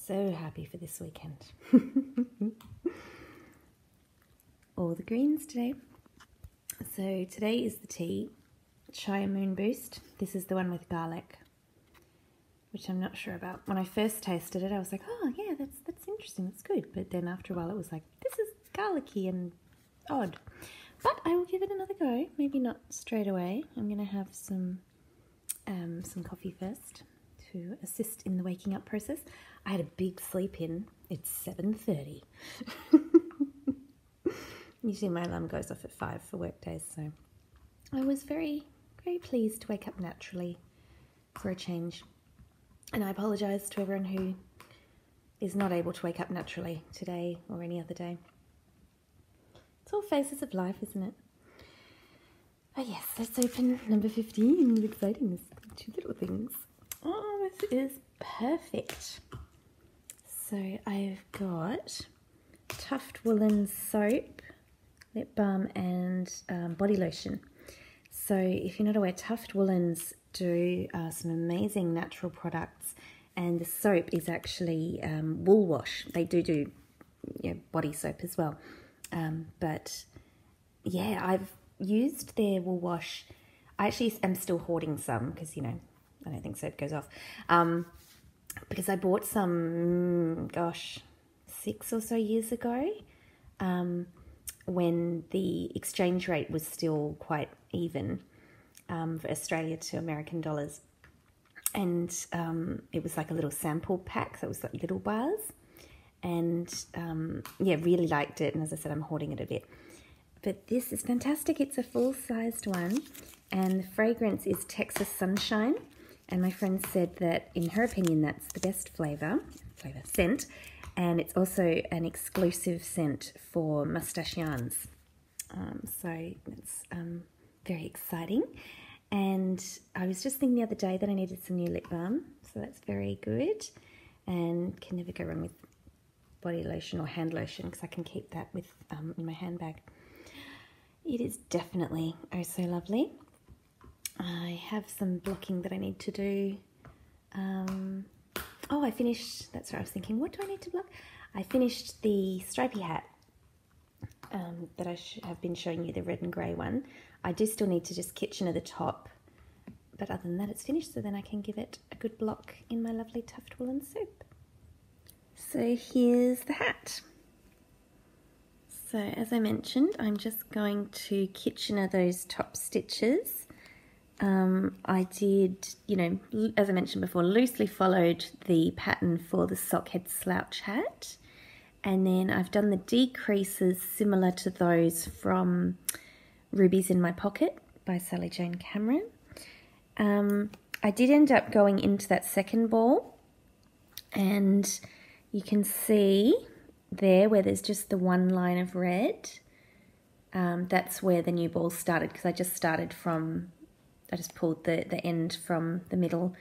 so happy for this weekend. All the greens today. So today is the tea, Chai Moon Boost. This is the one with garlic, which I'm not sure about. When I first tasted it, I was like, oh yeah, that's interesting, that's good. But then after a while it was like, this is garlicky and odd. But I will give it another go, maybe not straight away. I'm going to have some coffee first to assist in the waking up process. I had a big sleep in. It's 7:30. Usually my alarm goes off at 5 for work days, so I was very, very pleased to wake up naturally for a change. And I apologise to everyone who is not able to wake up naturally today or any other day. It's all phases of life, isn't it? Oh yes, let's open number 15. It's exciting. There's 2 little things. Oh, this is perfect. So I've got Tuft Woolen soap, lip balm and body lotion. So if you're not aware, Tuft Woolens do some amazing natural products, and the soap is actually wool wash. They do body soap as well. But yeah, I've used their wool wash. I actually am still hoarding some because, I don't think soap goes off. Because I bought some, 6 or so years ago, when the exchange rate was still quite even for Australia to American dollars. And it was like a little sample pack, so it was like little bars. And really liked it. And as I said, I'm hoarding it a bit. But this is fantastic. It's a full-sized one. And the fragrance is Texas Sunshine. And my friend said that, in her opinion, that's the best scent. And it's also an exclusive scent for Moustache Yarns. So it's very exciting. And I was just thinking the other day that I needed some new lip balm. So that's very good. And can never go wrong with body lotion or hand lotion, because I can keep that with in my handbag. It is definitely oh so lovely. I have some blocking that I need to do. I finished, that's what I was thinking, what do I need to block? I finished the stripy hat that I have been showing you, the red and grey one. I do still need to just kitchener the top, but other than that it's finished, so then I can give it a good block in my lovely Tuft Woolen soap. So here's the hat. So as I mentioned, I'm just going to kitchener those top stitches. I did, as I mentioned before, loosely followed the pattern for the sockhead slouch hat. And then I've done the decreases similar to those from Rubies in My Pocket by Sally Jane Cameron. I did end up going into that second ball, and you can see there where there's just the one line of red. That's where the new ball started, because I just pulled the end from the middle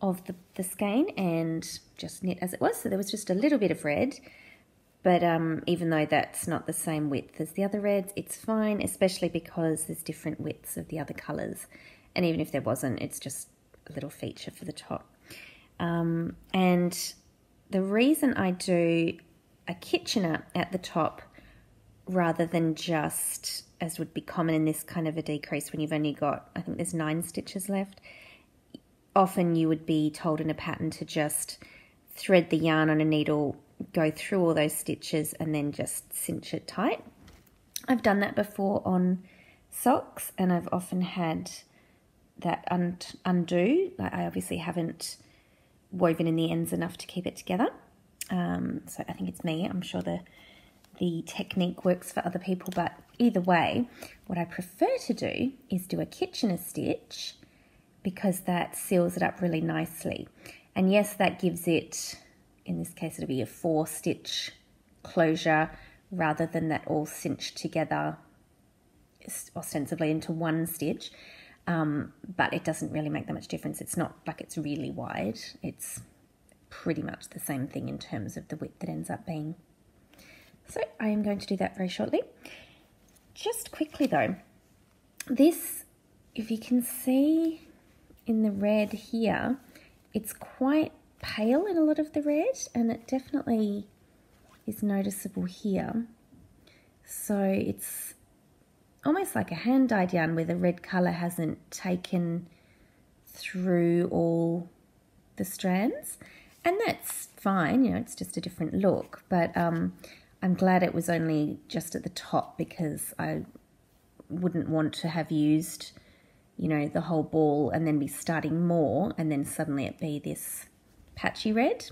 of the skein and just knit as it was. So there was just a little bit of red, but even though that's not the same width as the other reds, it's fine, especially because there's different widths of the other colours. And even if there wasn't, it's just a little feature for the top. And the reason I do a kitchener at the top rather than just, as would be common in this kind of a decrease when you've only got, I think there's 9 stitches left. Often you would be told in a pattern to just thread the yarn on a needle, go through all those stitches and then just cinch it tight. I've done that before on socks, and I've often had that undo. Like, I obviously haven't woven in the ends enough to keep it together. So I think it's me. I'm sure the technique works for other people, but either way, what I prefer to do is do a kitchener stitch, because that seals it up really nicely. And yes, that gives it, in this case, it'll be a 4-stitch closure rather than that all cinched together ostensibly into 1 stitch. But it doesn't really make that much difference. It's not like it's really wide. It's pretty much the same thing in terms of the width that ends up being. So I am going to do that very shortly. Just quickly though, this, if you can see in the red here, it's quite pale in a lot of the red, and it definitely is noticeable here. So it's almost like a hand-dyed yarn where the red colour hasn't taken through all the strands, and that's fine, you know, it's just a different look. But I'm glad it was only just at the top, because I wouldn't want to have used, you know, the whole ball and then be starting more and then suddenly it be this patchy red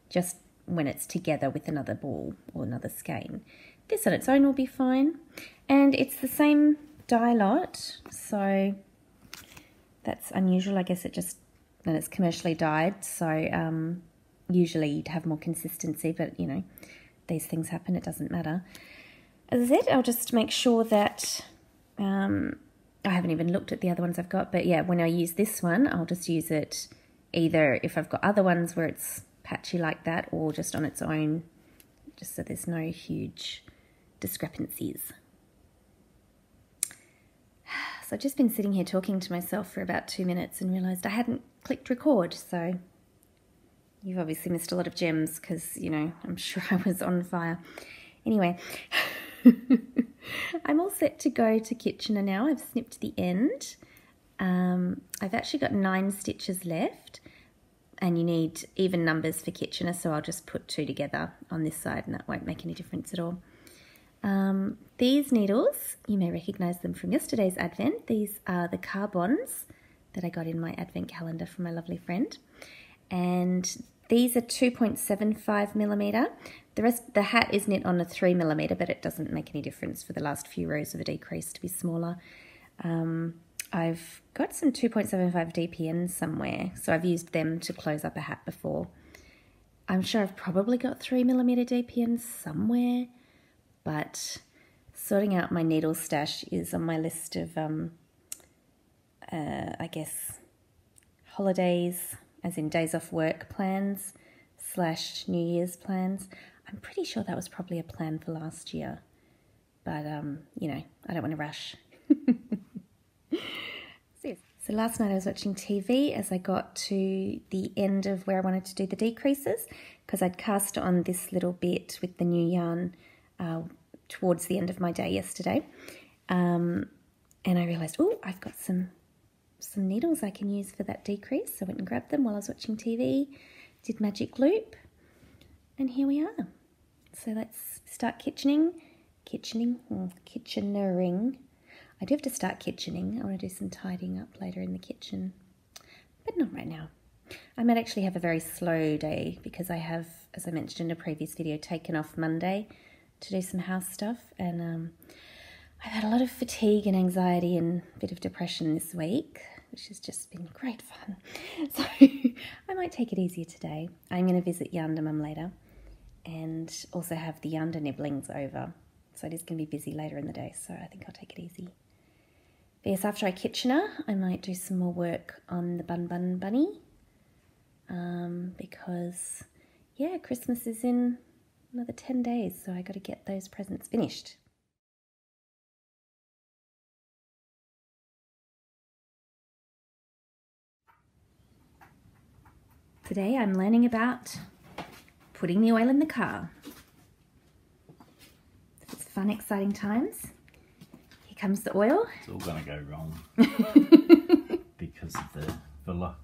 just when it's together with another ball or another skein. This on its own will be fine, and it's the same dye lot, so that's unusual. I guess it just, and it's commercially dyed, so usually you'd have more consistency, but you know, these things happen, it doesn't matter. As I said, I'll just make sure that I haven't even looked at the other ones I've got, but yeah, when I use this one, I'll just use it either if I've got other ones where it's patchy like that, or just on its own, just so there's no huge discrepancies. So I've just been sitting here talking to myself for about 2 minutes and realised I hadn't clicked record, so you've obviously missed a lot of gems because, you know, I'm sure I was on fire. Anyway, I'm all set to go to Kitchener now. I've snipped the end. I've actually got 9 stitches left, and you need even numbers for Kitchener, so I'll just put 2 together on this side and that won't make any difference at all. These needles, you may recognise them from yesterday's advent. These are the carbons that I got in my advent calendar from my lovely friend, and these are 2.75 millimetre. The hat is knit on a 3 millimetre, but it doesn't make any difference for the last few rows of a decrease to be smaller. I've got some 2.75 DPNs somewhere, so I've used them to close up a hat before. I'm sure I've probably got 3 millimetre DPNs somewhere, but sorting out my needle stash is on my list of, I guess, holidays, as in days off work plans / New Year's plans. I'm pretty sure that was probably a plan for last year, but, you know, I don't want to rush. So last night I was watching TV as I got to the end of where I wanted to do the decreases, because I'd cast on this little bit with the new yarn towards the end of my day yesterday, and I realised, oh, I've got some needles I can use for that decrease. So I went and grabbed them while I was watching TV, did magic loop, and here we are. So let's start kitchenering. I do have to start kitchening. I want to do some tidying up later in the kitchen, but not right now. I might actually have a very slow day because I have, as I mentioned in a previous video, taken off Monday to do some house stuff, and I've had a lot of fatigue and anxiety and a bit of depression this week, which has just been great fun. So I might take it easier today. I'm going to visit YarnderMum later and also have the Yarnder nibblings over. So it is going to be busy later in the day, so I think I'll take it easy. But yes, after I Kitchener, I might do some more work on the Bun Bun Bunny, because, yeah, Christmas is in another 10 days, so I got to get those presents finished. Today I'm learning about putting the oil in the car. It's fun, exciting times. Here comes the oil. It's all going to go wrong because of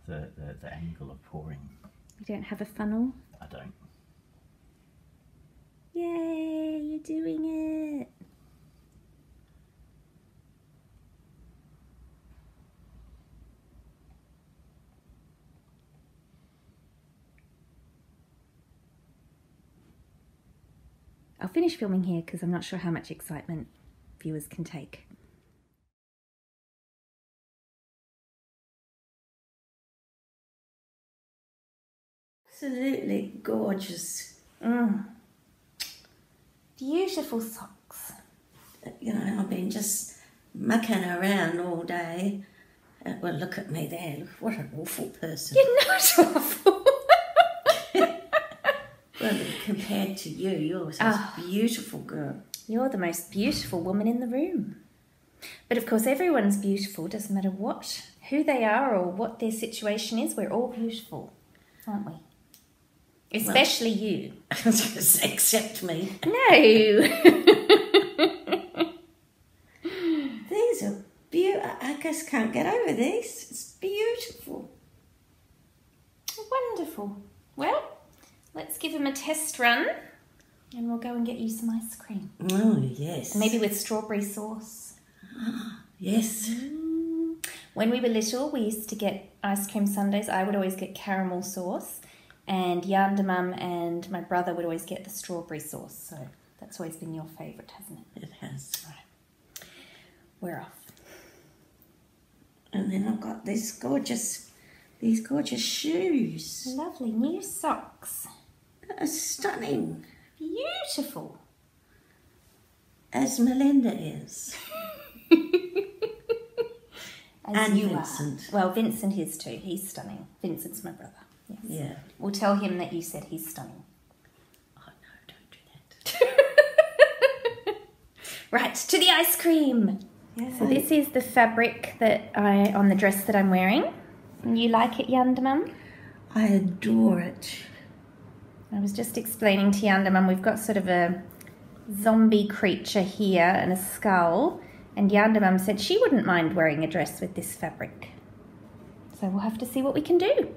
the angle of pouring. You don't have a funnel? I don't. Yay, you're doing it. I'll finish filming here because I'm not sure how much excitement viewers can take. Absolutely gorgeous. Beautiful socks. You know, I've been just mucking around all day. Well, look at me there. Look, what an awful person. You're not awful. Well, compared to you, you're such a beautiful girl. You're the most beautiful woman in the room. But of course, everyone's beautiful. Doesn't matter who they are or what their situation is. We're all beautiful, aren't we? Especially you. Except me. No. These are beautiful. I just can't get over this. It's beautiful. Wonderful. Well, let's give him a test run and we'll go and get you some ice cream. Oh, yes. Maybe with strawberry sauce. Yes. When we were little, we used to get ice cream sundaes. I would always get caramel sauce, and YarnderMum and my brother would always get the strawberry sauce. So that's always been your favourite, hasn't it? It has. Right. We're off. And then I've got these gorgeous shoes. Lovely new socks. That are stunning. Beautiful. As Melinda is. As and you Vincent. Are. Well, Vincent is too. He's stunning. Vincent's my brother. Yes. Yeah. We'll tell him that you said he's stunning. Oh, no, don't do that. Right, to the ice cream. Yeah. So this is the fabric that on the dress that I'm wearing. You like it, YarnderMum? I adore it. I was just explaining to YarnderMum, we've got sort of a zombie creature here and a skull, and YarnderMum said she wouldn't mind wearing a dress with this fabric. So we'll have to see what we can do.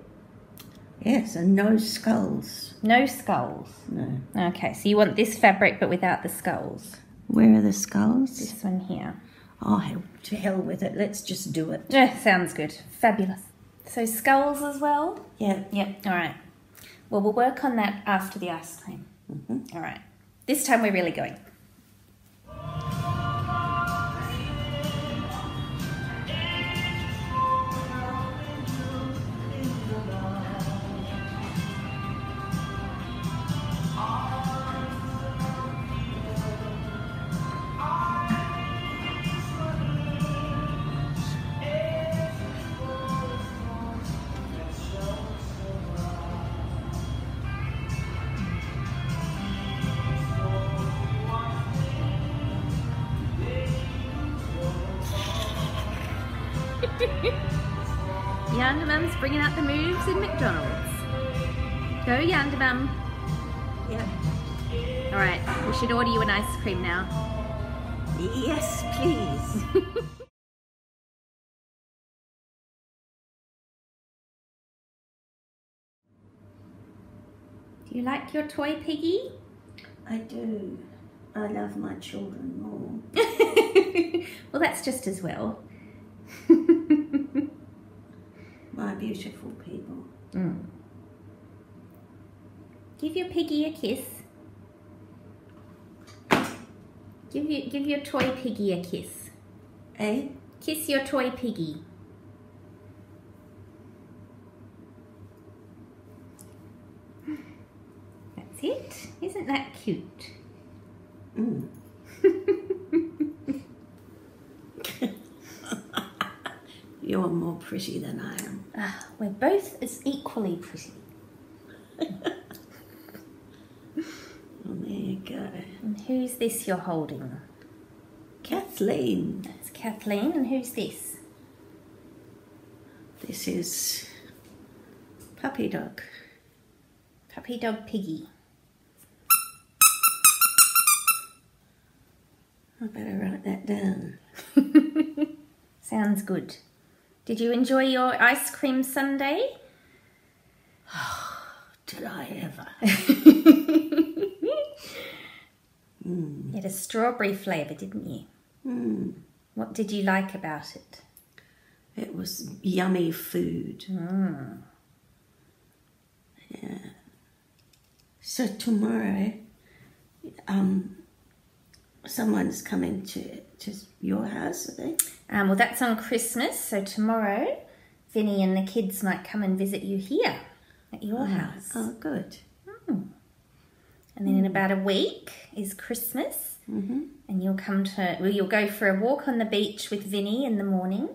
Yes, and no skulls. No skulls. No. Okay, so you want this fabric but without the skulls. Where are the skulls? This one here. Oh, to hell with it. Let's just do it. Yeah, sounds good. Fabulous. So skulls as well? Yeah. Yep, all right. Well, we'll work on that after the ice cream. Mm-hmm. All right. This time we're really going. YarnderMum's bringing out the moves in McDonald's. Go, YarnderMum. Yeah. All right, we should order you an ice cream now. Yes, please. Do you like your toy piggy? I do. I love my children more. Well, that's just as well. My beautiful people. Mm. Give your piggy a kiss. Give your toy piggy a kiss. Eh? Kiss your toy piggy. That's it. Isn't that cute? Mm. You're more pretty than I am. Ah, we're both as equally pretty. Well, there you go. And who's this you're holding? Kathleen. That's Kathleen. And who's this? This is Puppy Dog. Puppy Dog Piggy. I better write that down. Sounds good. Did you enjoy your ice cream sundae? Did I ever? You had a strawberry flavour, didn't you? Mm. What did you like about it? It was yummy food. Mm. Yeah. So tomorrow, someone's coming to your house, are they? Well, that's on Christmas, so tomorrow Vinny and the kids might come and visit you here at your house. Oh, good. And then in about a week is Christmas, and you'll go for a walk on the beach with Vinny in the morning,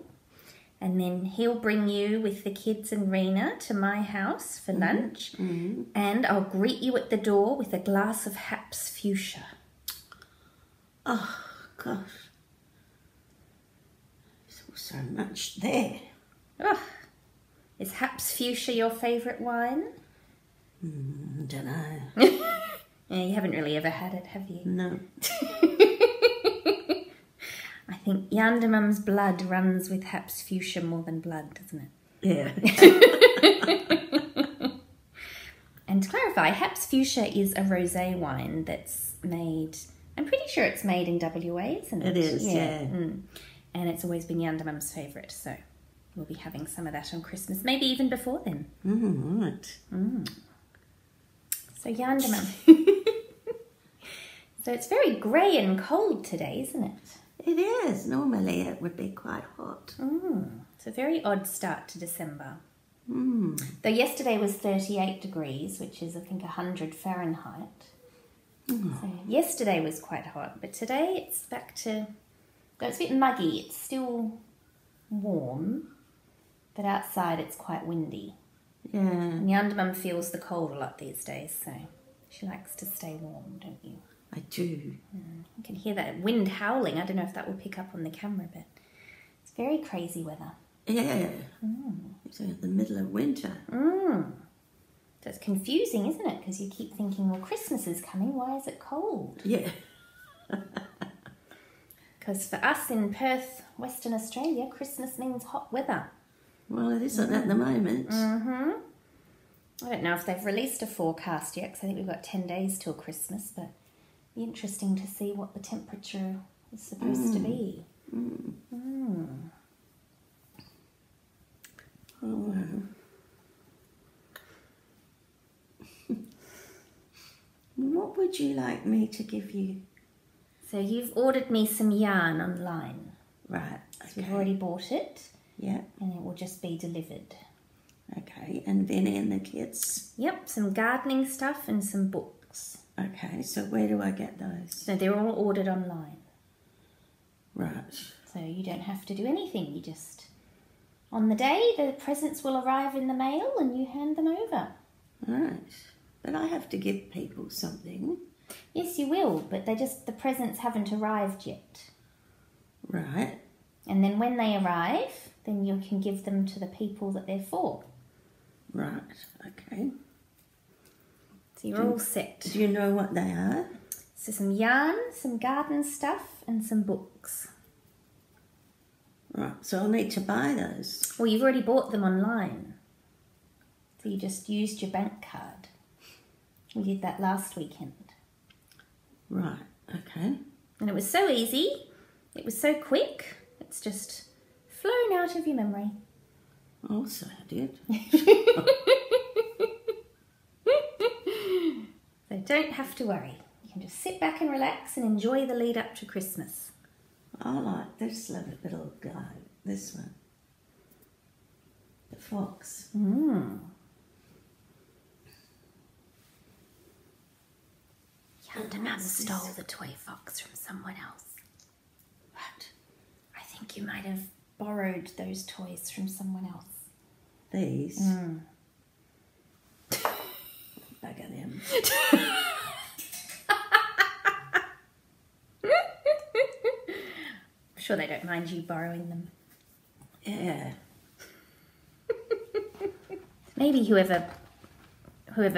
and then he'll bring you with the kids and Rena to my house for lunch, and I'll greet you at the door with a glass of Haps Fuchsia. Oh, gosh. There's so much there. Oh, is Haps Fuchsia your favourite wine? Don't know. Yeah, you haven't really ever had it, have you? No. I think YarnderMum's blood runs with Haps Fuchsia more than blood, doesn't it? Yeah. And to clarify, Haps Fuchsia is a rosé wine that's made, I'm pretty sure it's made in WA, isn't it? It is, yeah. And it's always been YarnderMum's favourite, so we'll be having some of that on Christmas, maybe even before then. Right. So YarnderMum. So it's very grey and cold today, isn't it? It is. Normally it would be quite hot. It's a very odd start to December. Though yesterday was 38 degrees, which is I think 100 Fahrenheit. So yesterday was quite hot, but today it's back to, though it's a bit muggy, it's still warm, but outside it's quite windy. Yeah. And YarnderMum feels the cold a lot these days, so she likes to stay warm, don't you? I do. You can hear that wind howling. I don't know if that will pick up on the camera, but it's very crazy weather. Yeah. It's the middle of winter. So it's confusing, isn't it? Because you keep thinking, well, Christmas is coming. Why is it cold? Yeah. Because for us in Perth, Western Australia, Christmas means hot weather. Well, it isn't at the moment. I don't know if they've released a forecast yet, because I think we've got 10 days till Christmas, but it'll be interesting to see what the temperature is supposed to be. Oh, wow. What would you like me to give you? So you've ordered me some yarn online. Right. So we've already bought it. Yeah. And it will just be delivered. Okay. And Vinny and the kids? Yep, some gardening stuff and some books. Okay. So where do I get those? So they're all ordered online. Right. So you don't have to do anything. You just, on the day, the presents will arrive in the mail and you hand them over. Right. But I have to give people something. Yes, you will, but the presents haven't arrived yet. Right. And then when they arrive, then you can give them to the people that they're for. Right. Okay. So you're all set. Do you know what they are? So some yarn, some garden stuff, and some books. Right. So I'll need to buy those. Well, you've already bought them online. So you just used your bank card. We did that last weekend. Right. Okay. And it was so easy. It was so quick. It's just flown out of your memory. Also, I did. So don't have to worry. You can just sit back and relax and enjoy the lead up to Christmas. I like this little guy. This one. The fox. YarnderMum stole the toy fox from someone else. What? I think you might have borrowed those toys from someone else. These? Bugger them. I'm sure they don't mind you borrowing them. Yeah. Maybe whoever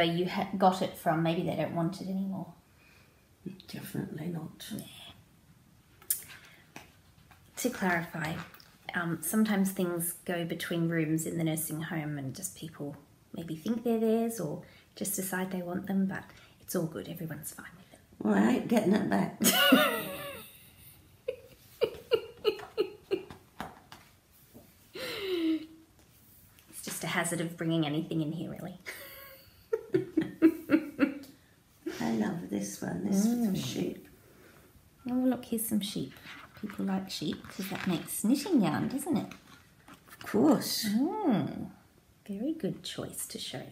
you got it from, maybe they don't want it anymore. Definitely not. To clarify, sometimes things go between rooms in the nursing home and just people maybe think they're theirs or just decide they want them, but it's all good. Everyone's fine with it. Well, I ain't getting it back. It's just a hazard of bringing anything in here, really. I love this one. This is for sheep. Oh, look, here's some sheep. People like sheep because that makes knitting yarn, doesn't it? Of course. Very good choice to show.